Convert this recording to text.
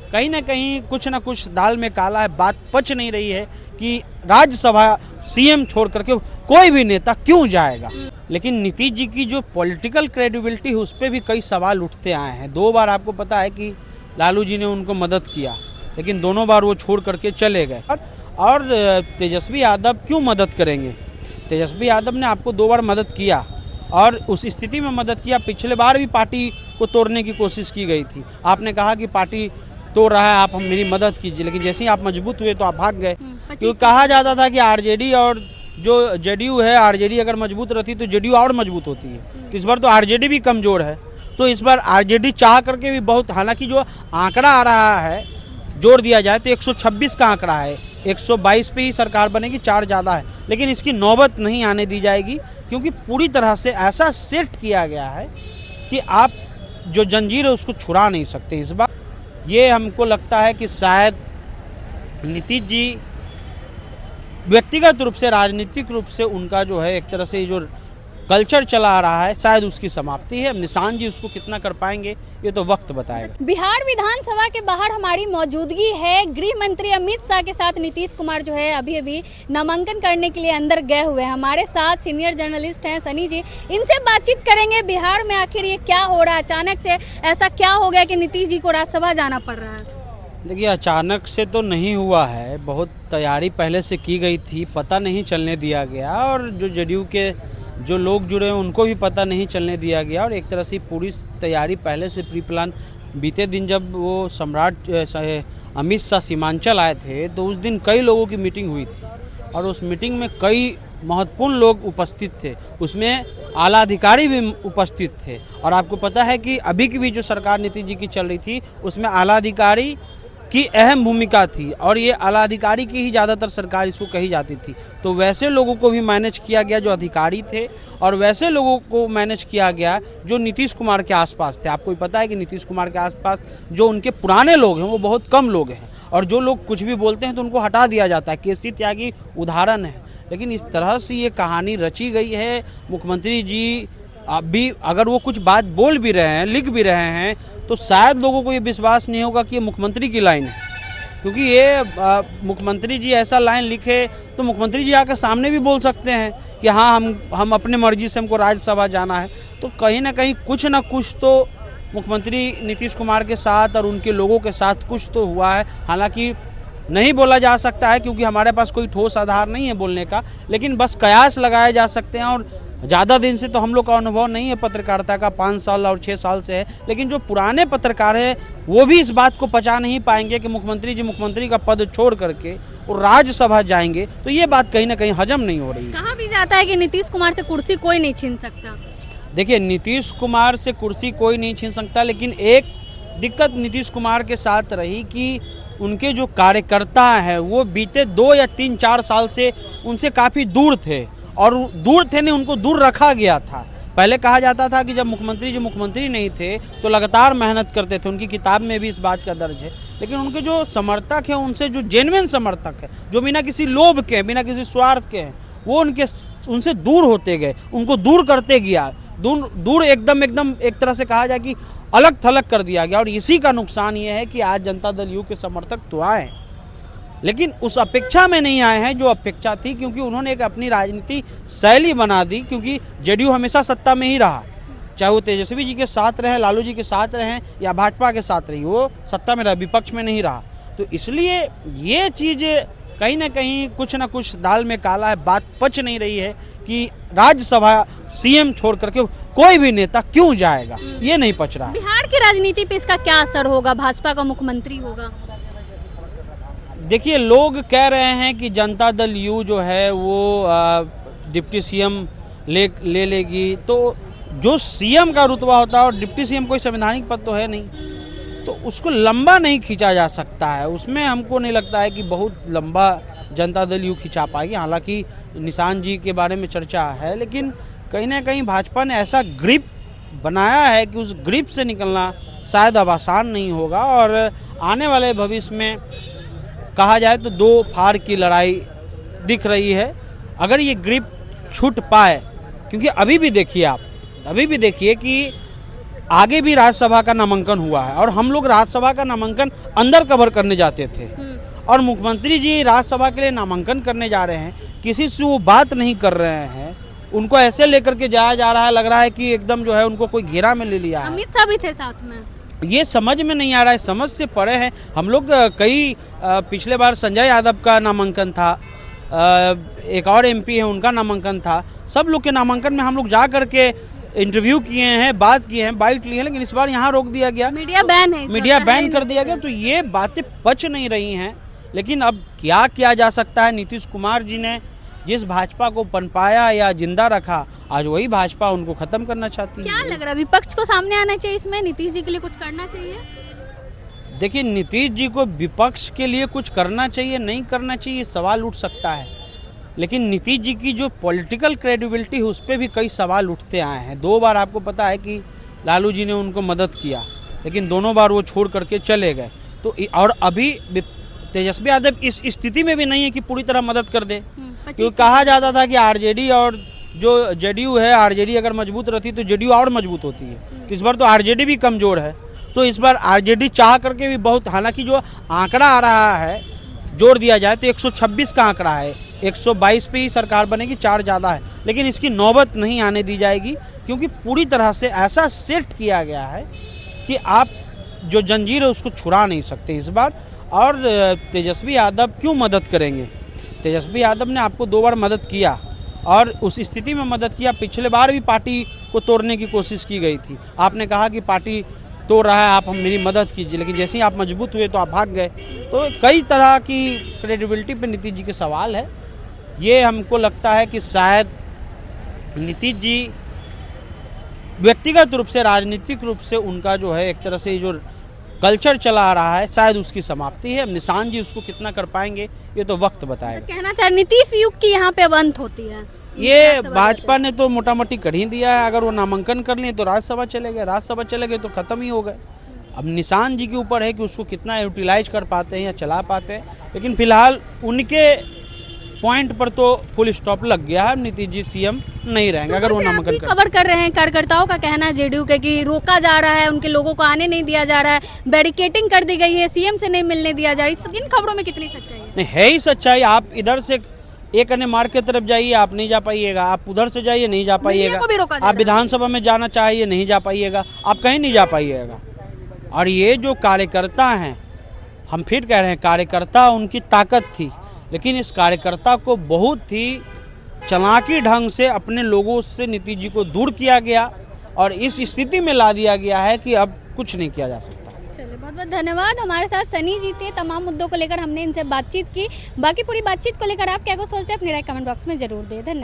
कहीं ना कहीं कुछ ना कुछ दाल में काला है। बात पच नहीं रही है कि राज्यसभा सीएम छोड़ करके कोई भी नेता क्यों जाएगा। लेकिन नीतीश जी की जो पॉलिटिकल क्रेडिबिलिटी है उस पर भी कई सवाल उठते आए हैं। 2 बार आपको पता है कि लालू जी ने उनको मदद किया, लेकिन दोनों बार वो छोड़ करके चले गए। और तेजस्वी यादव क्यों मदद करेंगे? तेजस्वी यादव ने आपको 2 बार मदद किया और उस स्थिति में मदद किया। पिछले बार भी पार्टी को तोड़ने की कोशिश की गई थी। आपने कहा कि पार्टी तोड़ रहा है, आप मेरी मदद कीजिए, लेकिन जैसे ही आप मजबूत हुए तो आप भाग गए। क्योंकि कहा जाता था कि आरजेडी और जो जेडीयू है, आरजेडी अगर मजबूत रहती तो जेडीयू और मजबूत होती है। तो इस बार तो आरजेडी भी कमज़ोर है। तो इस बार आरजेडी चाह करके भी बहुत, हालांकि जो आंकड़ा आ रहा है जोड़ दिया जाए तो 126 का आंकड़ा है, 122 पे ही सरकार बनेगी, 4 ज़्यादा है। लेकिन इसकी नौबत नहीं आने दी जाएगी, क्योंकि पूरी तरह से ऐसा सेट किया गया है कि आप जो जंजीर है उसको छुड़ा नहीं सकते। इस बार ये हमको लगता है कि शायद नीतीश जी व्यक्तिगत रूप से, राजनीतिक रूप से उनका जो है एक तरह से जो कल्चर चला आ रहा है, शायद उसकी समाप्ति है। अब निशान जी उसको कितना कर पाएंगे ये तो वक्त बताएगा। बिहार विधानसभा के बाहर हमारी मौजूदगी है। गृह मंत्री अमित शाह के साथ नीतीश कुमार जो है अभी नामांकन करने के लिए अंदर गए हुए हैं। हमारे साथ सीनियर जर्नलिस्ट हैं सनी जी, इनसे बातचीत करेंगे। बिहार में आखिर ये क्या हो रहा है? अचानक से ऐसा क्या हो गया कि नीतीश जी को राज्यसभा जाना पड़ रहा है? देखिए, अचानक से तो नहीं हुआ है, बहुत तैयारी पहले से की गई थी, पता नहीं चलने दिया गया। और जो जेडीयू के जो लोग जुड़े हैं उनको भी पता नहीं चलने दिया गया। और एक तरह से पूरी तैयारी पहले से प्री प्लान। बीते दिन जब वो सम्राट अमित शाह सीमांचल आए थे तो उस दिन कई लोगों की मीटिंग हुई थी और उस मीटिंग में कई महत्वपूर्ण लोग उपस्थित थे, उसमें आला अधिकारी भी उपस्थित थे। और आपको पता है कि अभी की भी जो सरकार नीतीश जी की चल रही थी उसमें आला अधिकारी की अहम भूमिका थी और ये आला अधिकारी की ही ज़्यादातर सरकार इसको कही जाती थी। तो वैसे लोगों को भी मैनेज किया गया जो अधिकारी थे और वैसे लोगों को मैनेज किया गया जो नीतीश कुमार के आसपास थे। आपको भी पता है कि नीतीश कुमार के आसपास जो उनके पुराने लोग हैं वो बहुत कम लोग हैं और जो लोग कुछ भी बोलते हैं तो उनको हटा दिया जाता है। केसी त्यागी उदाहरण है। लेकिन इस तरह से ये कहानी रची गई है। मुख्यमंत्री जी अभी अगर वो कुछ बात बोल भी रहे हैं, लिख भी रहे हैं, तो शायद लोगों को ये विश्वास नहीं होगा कि ये मुख्यमंत्री की लाइन है। क्योंकि ये मुख्यमंत्री जी ऐसा लाइन लिखे तो मुख्यमंत्री जी आकर सामने भी बोल सकते हैं कि हाँ हम अपने मर्जी से हमको राज्यसभा जाना है। तो कहीं ना कहीं कुछ ना कुछ तो मुख्यमंत्री नीतीश कुमार के साथ और उनके लोगों के साथ कुछ तो हुआ है। हालांकि नहीं बोला जा सकता है क्योंकि हमारे पास कोई ठोस आधार नहीं है बोलने का, लेकिन बस कयास लगाए जा सकते हैं। और ज़्यादा दिन से तो हम लोग का अनुभव नहीं है पत्रकारिता का, 5 साल और 6 साल से है। लेकिन जो पुराने पत्रकार हैं वो भी इस बात को पचा नहीं पाएंगे कि मुख्यमंत्री जी मुख्यमंत्री का पद छोड़ करके और राज्यसभा जाएंगे। तो ये बात कहीं ना कहीं हजम नहीं हो रही। कहा भी जाता है कि नीतीश कुमार से कुर्सी कोई नहीं छीन सकता। देखिए, नीतीश कुमार से कुर्सी कोई नहीं छीन सकता, लेकिन एक दिक्कत नीतीश कुमार के साथ रही कि उनके जो कार्यकर्ता हैं वो बीते 2 या 3-4 साल से उनसे काफ़ी दूर थे और दूर थे नहीं, उनको दूर रखा गया था। पहले कहा जाता था कि जब मुख्यमंत्री जी मुख्यमंत्री नहीं थे तो लगातार मेहनत करते थे, उनकी किताब में भी इस बात का दर्ज है। लेकिन उनके जो समर्थक हैं, उनसे जो जेन्युइन समर्थक है, जो बिना किसी लोभ के, बिना किसी स्वार्थ के हैं, वो उनसे दूर होते गए, उनको दूर करते गया, दूर एकदम एक तरह से कहा जाए कि अलग थलग कर दिया गया। और इसी का नुकसान ये है कि आज जनता दल यू के समर्थक तो आए लेकिन उस अपेक्षा में नहीं आए हैं जो अपेक्षा थी, क्योंकि उन्होंने एक अपनी राजनीति शैली बना दी। क्योंकि जेडीयू हमेशा सत्ता में ही रहा, चाहे वो तेजस्वी जी के साथ रहे, लालू जी के साथ रहे या भाजपा के साथ रही, वो सत्ता में रहा, विपक्ष में नहीं रहा। तो इसलिए ये चीज़ कहीं ना कहीं कुछ ना कुछ दाल में काला है। बात पच नहीं रही है कि राज्यसभा सीएम छोड़ करके कोई भी नेता क्यों जाएगा, ये नहीं पच रहा। बिहार की राजनीति पे इसका क्या असर होगा? भाजपा का मुख्यमंत्री होगा। देखिए, लोग कह रहे हैं कि जनता दल यू जो है वो डिप्टी सीएम ले लेगी। तो जो सीएम का रुतबा होता है और डिप्टी सीएम कोई संवैधानिक पद तो है नहीं, तो उसको लंबा नहीं खींचा जा सकता है। उसमें हमको नहीं लगता है कि बहुत लंबा जनता दल यू खिंचा पाएगी। हालांकि निशान जी के बारे में चर्चा है, लेकिन कहीं ना कहीं भाजपा ने ऐसा ग्रिप बनाया है कि उस ग्रिप से निकलना शायद अब आसान नहीं होगा। और आने वाले भविष्य में कहा जाए तो 2 फाड़ की लड़ाई दिख रही है अगर ये ग्रिप छूट पाए। क्योंकि अभी भी देखिए कि आगे भी राज्यसभा का नामांकन हुआ है और हम लोग राज्यसभा का नामांकन अंदर कवर करने जाते थे और मुख्यमंत्री जी राज्यसभा के लिए नामांकन करने जा रहे हैं, किसी से वो बात नहीं कर रहे हैं, उनको ऐसे लेकर के जाया जा रहा है, लग रहा है कि एकदम जो है उनको कोई घेरा में ले लिया है। अमित शाह भी थे साथ में। ये समझ में नहीं आ रहा है, समझ से परे है। हम लोग कई पिछले बार संजय यादव का नामांकन था, एक और एमपी है उनका नामांकन था, सब लोग के नामांकन में हम लोग जा करके इंटरव्यू किए हैं, बात किए हैं, बाइट ली है, लेकिन इस बार यहाँ रोक दिया गया, मीडिया बैन है, मीडिया बैन कर दिया गया। तो ये बातें पच नहीं रही हैं। लेकिन अब क्या किया जा सकता है? नीतीश कुमार जी ने जिस भाजपा को पनपाया या जिंदा रखा, आज वही भाजपा उनको खत्म करना चाहती है। क्या लग रहा है विपक्ष को सामने आना चाहिए इसमें, नीतीश जी के लिए कुछ करना चाहिए? देखिए, नीतीश जी को विपक्ष के लिए कुछ करना चाहिए, नहीं करना चाहिए, सवाल उठ सकता है। लेकिन नीतीश जी की जो पॉलिटिकल क्रेडिबिलिटी है उस पर भी कई सवाल उठते आए हैं। 2 बार आपको पता है कि लालू जी ने उनको मदद किया, लेकिन दोनों बार वो छोड़ करके चले गए। तो और अभी तेजस्वी यादव इस स्थिति में भी नहीं है कि पूरी तरह मदद कर दे, क्योंकि कहा जाता था कि आरजेडी और जो जेडीयू है, आरजेडी अगर मजबूत रहती तो जेडीयू और मजबूत होती है। तो इस बार तो आरजेडी भी कमज़ोर है, तो इस बार आरजेडी चाह करके भी बहुत, हालांकि जो आंकड़ा आ रहा है जोड़ दिया जाए तो 126 का आंकड़ा है, 122 पे ही सरकार बनेगी, 4 ज़्यादा है, लेकिन इसकी नौबत नहीं आने दी जाएगी, क्योंकि पूरी तरह से ऐसा सेट किया गया है कि आप जो जंजीर है उसको छुड़ा नहीं सकते इस बार। और तेजस्वी यादव क्यों मदद करेंगे? तेजस्वी यादव ने आपको 2 बार मदद किया और उस स्थिति में मदद किया। पिछले बार भी पार्टी को तोड़ने की कोशिश की गई थी, आपने कहा कि पार्टी तोड़ रहा है, आप मेरी मदद कीजिए, लेकिन जैसे ही आप मजबूत हुए तो आप भाग गए। तो कई तरह की क्रेडिबिलिटी पे नीतीश जी के सवाल है। ये हमको लगता है कि शायद नीतीश जी व्यक्तिगत रूप से, राजनीतिक रूप से उनका जो है एक तरह से जो कल्चर चला आ रहा है, शायद उसकी समाप्ति है। अब निशान जी उसको कितना कर पाएंगे ये तो वक्त बताएगा। तो कहना चाह नीतीश युग की यहाँ पे अब अंत होती है। ये भाजपा ने तो मोटा मोटी कर ही दिया है। अगर वो नामांकन कर लिए तो राज्यसभा चले गए, राज्यसभा चले गए तो खत्म ही हो गए। अब निशान जी के ऊपर है कि उसको कितना यूटिलाइज कर पाते हैं या चला पाते हैं, लेकिन फिलहाल उनके पॉइंट पर तो फुल स्टॉप लग गया है। नीतीश जी सीएम नहीं रहेंगे अगर वो नामांकन कवर कर रहे हैं। कार्यकर्ताओं का कहना है जेडीयू के कि रोका जा रहा है, उनके लोगों को आने नहीं दिया जा रहा है, बैरिकेटिंग कर दी गई है, सीएम से नहीं मिलने दिया जा रहा है। इन खबरों में कितनी सच्चाई है? नहीं है ही सच्चाई। आप इधर से एक अन्य मार्ग की तरफ जाइए, आप नहीं जा पाइएगा, आप उधर से जाइए, नहीं जा पाइएगा, आप विधानसभा में जाना चाहिए, नहीं जा पाइएगा, आप कहीं नहीं जा पाइएगा। और ये जो कार्यकर्ता हैं, हम फिर कह रहे हैं, कार्यकर्ता उनकी ताकत थी, लेकिन इस कार्यकर्ता को बहुत ही चालाकी ढंग से अपने लोगों से नीतीश जी को दूर किया गया और इस स्थिति में ला दिया गया है कि अब कुछ नहीं किया जा सकता। चलिए, बहुत बहुत धन्यवाद। हमारे साथ सनी जी थे। तमाम मुद्दों को लेकर हमने इनसे बातचीत की। बाकी पूरी बातचीत को लेकर आप क्या सोचते हैं, अपनी राय कमेंट बॉक्स में जरूर दें। धन्यवाद।